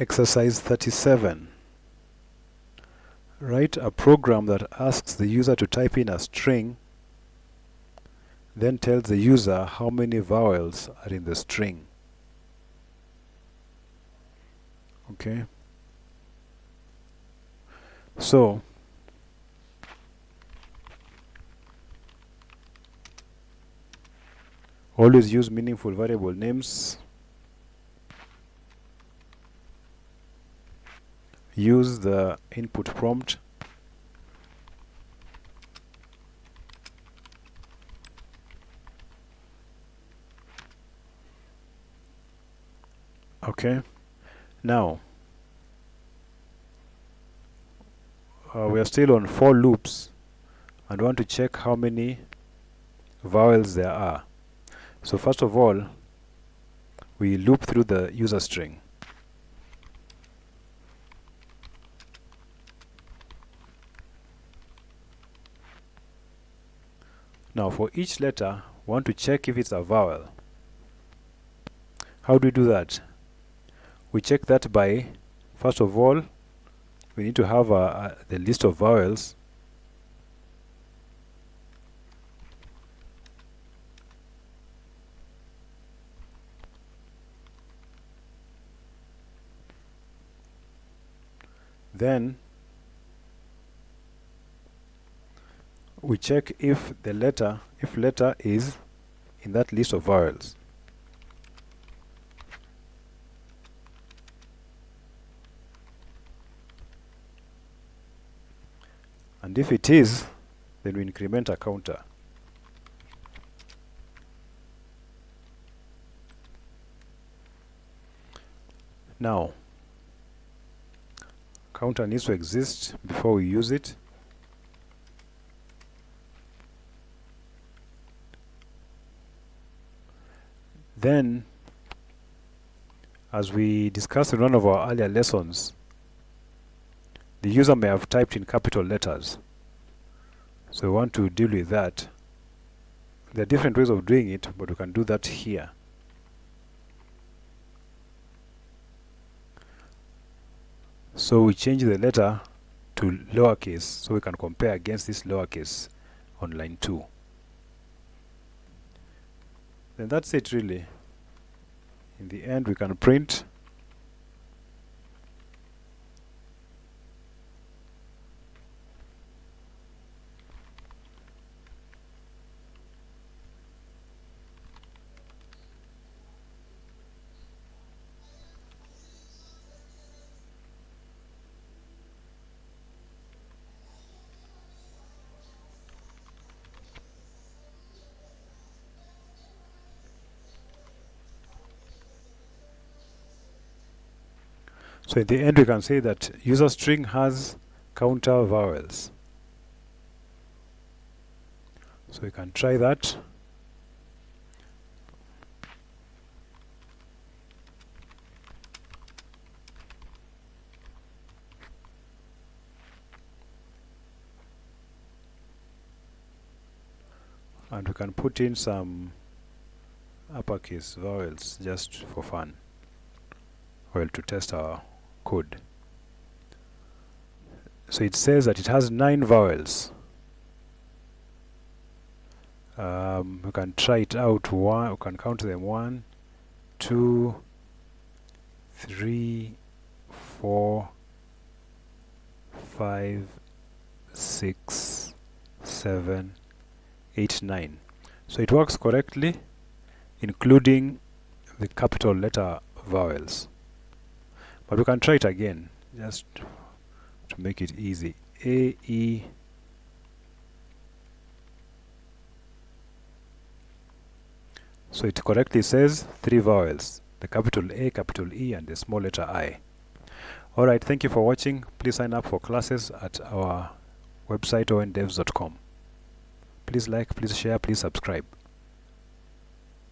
Exercise 37. Write a program that asks the user to type in a string, then tells the user how many vowels are in the string. Okay. So, always use meaningful variable names. Use the input prompt. Okay. Now, we are still on for loops and want to check how many vowels there are. So first of all, we loop through the user string. Now for each letter, we want to check if it's a vowel. How do we do that? We check that by, first of all, we need to have the list of vowels. Then we check if letter is in that list of vowels. And if it is, then we increment a counter. Now, counter needs to exist before we use it. Then, as we discussed in one of our earlier lessons, the user may have typed in capital letters. So we want to deal with that. There are different ways of doing it, but we can do that here. So we change the letter to lowercase so we can compare against this lowercase on line 2. Then that's it really. In the end, we can print. So in the end, we can say that user string has counter vowels. So we can try that. And we can put in some uppercase vowels just for fun, well, to test our code. So it says that it has 9 vowels. We can try it out. We can count them: 1, 2, 3, 4, 5, 6, 7, 8, 9. So it works correctly, including the capital letter vowels. But we can try it again, just to make it easy. A, E, so it correctly says 3 vowels, the capital A, capital E, and the small letter I. Alright, thank you for watching. Please sign up for classes at our website ondevs.com. Please like, please share, please subscribe.